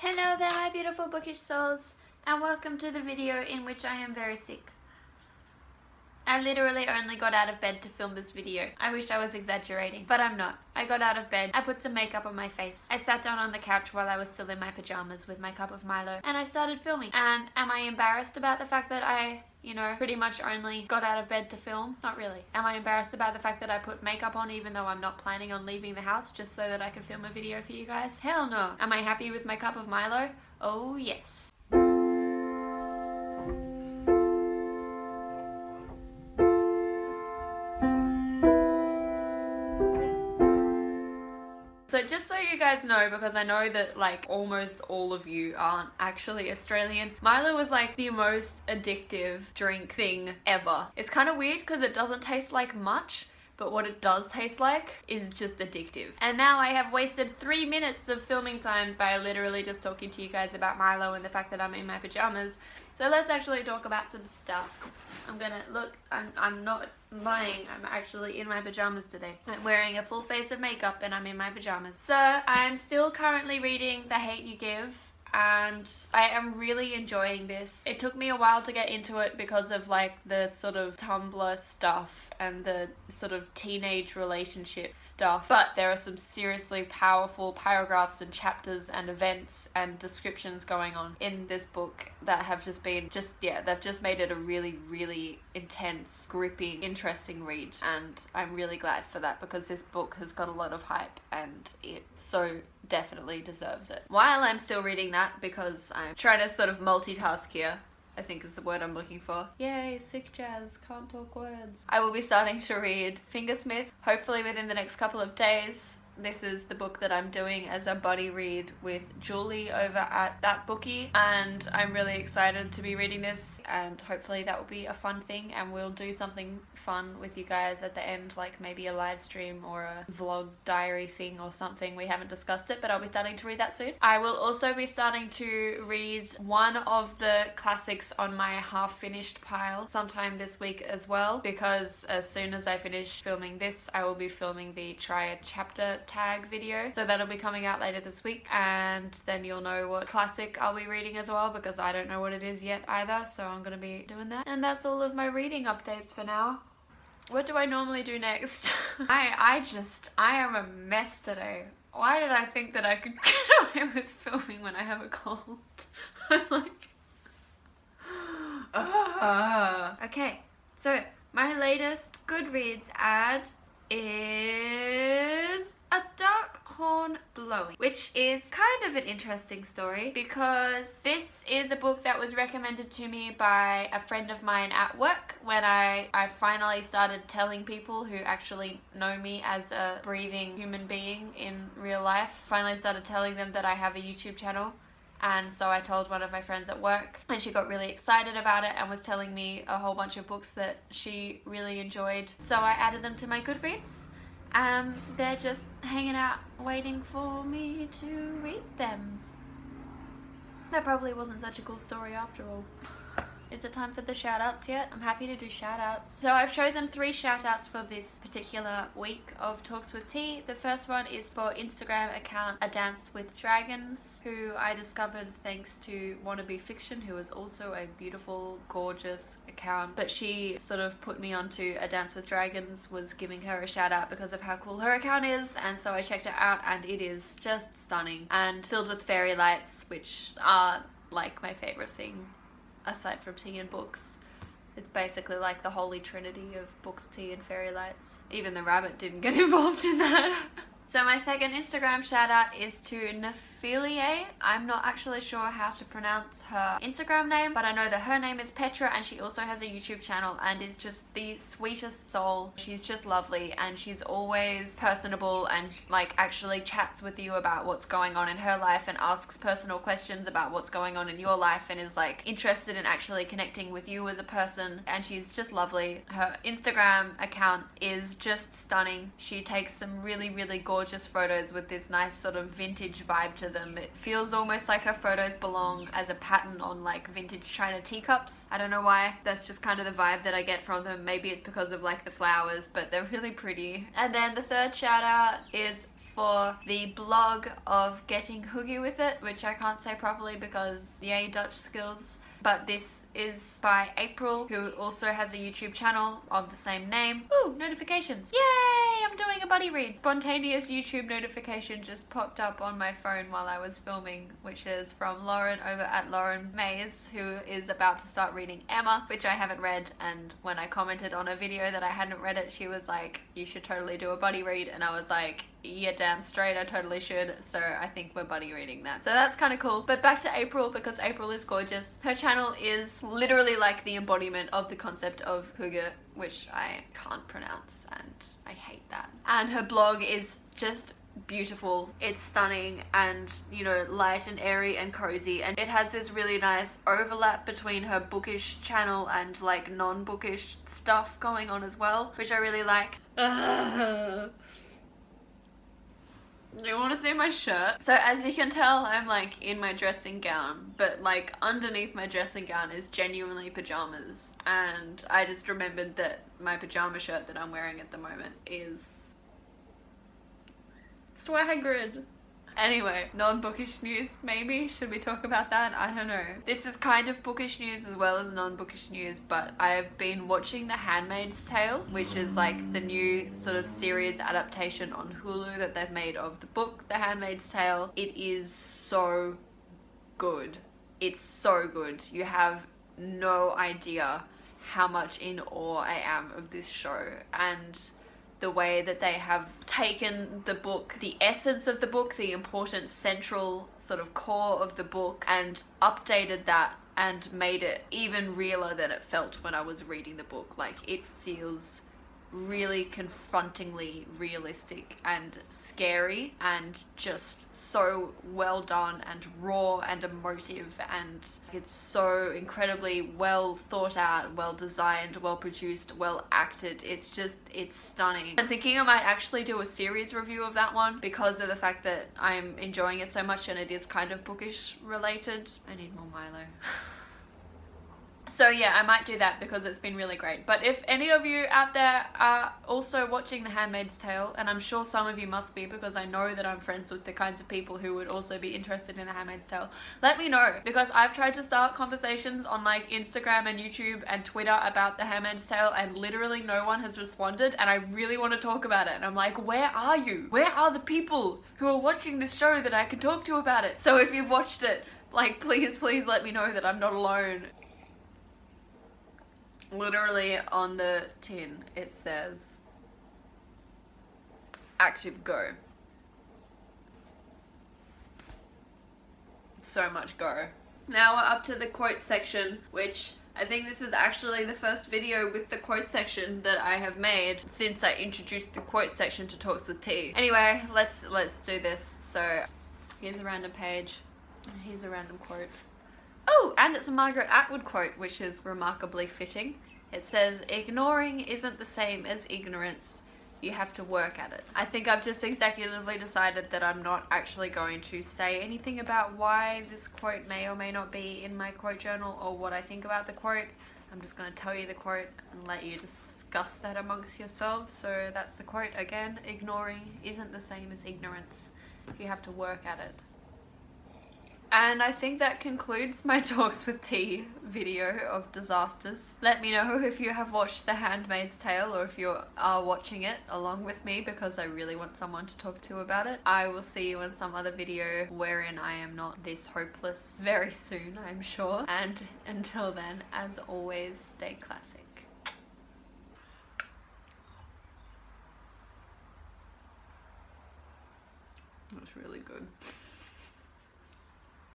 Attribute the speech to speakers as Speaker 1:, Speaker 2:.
Speaker 1: Hello there my beautiful bookish souls, and welcome to the video in which I am very sick. I literally only got out of bed to film this video. I wish I was exaggerating, but I'm not. I got out of bed, I put some makeup on my face, I sat down on the couch while I was still in my pajamas with my cup of Milo, and I started filming. And am I embarrassed about the fact that I, pretty much only got out of bed to film? Not really. Am I embarrassed about the fact that I put makeup on even though I'm not planning on leaving the house just so that I can film a video for you guys? Hell no. Am I happy with my cup of Milo? Oh yes. So just so you guys know, because I know that like almost all of you aren't actually Australian, Milo was like the most addictive drink thing ever. It's kind of weird because it doesn't taste like much, but what it does taste like is just addictive. And now I have wasted 3 minutes of filming time by literally just talking to you guys about Milo and the fact that I'm in my pajamas. So let's actually talk about some stuff. I'm not lying, I'm actually in my pajamas today. I'm wearing a full face of makeup and I'm in my pajamas. So I'm still currently reading The Hate You Give, and I am really enjoying this. It took me a while to get into it because of like the sort of Tumblr stuff and the sort of teenage relationship stuff, but there are some seriously powerful paragraphs and chapters and events and descriptions going on in this book that have just been they've just made it a really, really intense, gripping, interesting read, and I'm really glad for that because this book has got a lot of hype and it so definitely deserves it. While I'm still reading that, because I'm trying to sort of multitask here, I think is the word I'm looking for. Yay, sick jazz, can't talk words. I will be starting to read Fingersmith, hopefully within the next couple of days. This is the book that I'm doing as a buddy read with Julie over at That Bookie, and I'm really excited to be reading this, and hopefully that will be a fun thing and we'll do something fun with you guys at the end, like maybe a live stream or a vlog diary thing or something. We haven't discussed it, but I'll be starting to read that soon. I will also be starting to read one of the classics on my half-finished pile sometime this week as well, because as soon as I finish filming this, I will be filming the Try a Chapter tag video, so that'll be coming out later this week, and then you'll know what classic I'll be reading as well, because I don't know what it is yet either, so I'm gonna be doing that. And that's all of my reading updates for now. What do I normally do next? I am a mess today. Why did I think that I could get away with filming when I have a cold? I'm like okay, so my latest Goodreads ad is A Dark Horn Blowing, which is kind of an interesting story because this is a book that was recommended to me by a friend of mine at work when I finally started telling people who actually know me as a breathing human being in real life. Finally started telling them that I have a YouTube channel. And so I told one of my friends at work and she got really excited about it and was telling me a whole bunch of books that she really enjoyed. So I added them to my Goodreads. They're just hanging out waiting for me to read them. That probably wasn't such a cool story after all. Is it time for the shoutouts yet? I'm happy to do shoutouts. So I've chosen 3 shoutouts for this particular week of Talks with Tea. The first one is for Instagram account A Dance with Dragons, who I discovered thanks to Wannabe Fiction, who is also a beautiful, gorgeous account. But she sort of put me onto A Dance with Dragons, was giving her a shout out because of how cool her account is, and so I checked it out and it is just stunning and filled with fairy lights, which are like my favorite thing. Aside from tea and books, it's basically like the holy trinity of books, tea and fairy lights. Even the rabbit didn't get involved in that. So my second Instagram shout out is to Nephilie. I'm not actually sure how to pronounce her Instagram name, but I know that her name is Petra and she also has a YouTube channel and is just the sweetest soul. She's just lovely and she's always personable and like actually chats with you about what's going on in her life and asks personal questions about what's going on in your life and is like interested in actually connecting with you as a person, and she's just lovely. Her Instagram account is just stunning. She takes some really, really gorgeous photos with this nice sort of vintage vibe to them. It feels almost like her photos belong as a pattern on like vintage china teacups. I don't know why, that's just kind of the vibe that I get from them. Maybe it's because of like the flowers, but they're really pretty. And then the third shout out is for the blog of Getting Hoogie With It, which I can't say properly because yay Dutch skills. But this is by April, who also has a YouTube channel of the same name. Ooh, notifications. Yay, I'm doing a buddy read. Spontaneous YouTube notification just popped up on my phone while I was filming, which is from Lauren over at Lauren Mays, who is about to start reading Emma, which I haven't read. And when I commented on a video that I hadn't read it, she was like, you should totally do a buddy read. And I was like, yeah, damn straight, I totally should. So I think we're buddy reading that. So that's kind of cool. But back to April, because April is gorgeous. Her channel is literally like the embodiment of the concept of hygge, which I can't pronounce and I hate that. And her blog is just beautiful. It's stunning and, you know, light and airy and cozy, and it has this really nice overlap between her bookish channel and like non-bookish stuff going on as well, which I really like. Do you want to see my shirt? So as you can tell, I'm like in my dressing gown, but like underneath my dressing gown is genuinely pajamas, and I just remembered that my pajama shirt that I'm wearing at the moment is swaggered. Anyway, non-bookish news maybe? Should we talk about that? I don't know. This is kind of bookish news as well as non-bookish news, but I've been watching The Handmaid's Tale, which is like the new sort of series adaptation on Hulu that they've made of the book The Handmaid's Tale. It is so good. It's so good. You have no idea how much in awe I am of this show, and the way that they have taken the book, the essence of the book, the important central sort of core of the book, and updated that and made it even realer than it felt when I was reading the book. Like, it feels really confrontingly realistic and scary and just so well done and raw and emotive, and it's so incredibly well thought out, well designed, well produced, well acted. It's stunning. I'm thinking I might actually do a series review of that one because of the fact that I'm enjoying it so much and it is kind of bookish related. I need more Milo. So yeah, I might do that because it's been really great. But if any of you out there are also watching The Handmaid's Tale, and I'm sure some of you must be because I know that I'm friends with the kinds of people who would also be interested in The Handmaid's Tale, let me know, because I've tried to start conversations on like Instagram and YouTube and Twitter about The Handmaid's Tale, and literally no one has responded, and I really want to talk about it. And I'm like, where are you? Where are the people who are watching this show that I can talk to about it? So if you've watched it, like, please let me know that I'm not alone. Literally on the tin it says active go. So much go. Now we're up to the quote section, which I think this is actually the first video with the quote section that I have made since I introduced the quote section to Talks with T. Anyway, let's do this. So here's a random page, here's a random quote. Oh, and it's a Margaret Atwood quote, which is remarkably fitting. It says, ignoring isn't the same as ignorance. You have to work at it. I think I've just executively decided that I'm not actually going to say anything about why this quote may or may not be in my quote journal or what I think about the quote. I'm just going to tell you the quote and let you discuss that amongst yourselves. So that's the quote again. Ignoring isn't the same as ignorance. You have to work at it. And I think that concludes my Talks with T video of disasters. Let me know if you have watched The Handmaid's Tale or if you are watching it along with me, because I really want someone to talk to about it. I will see you in some other video wherein I am not this hopeless very soon, I'm sure. And until then, as always, stay classic. That's really good.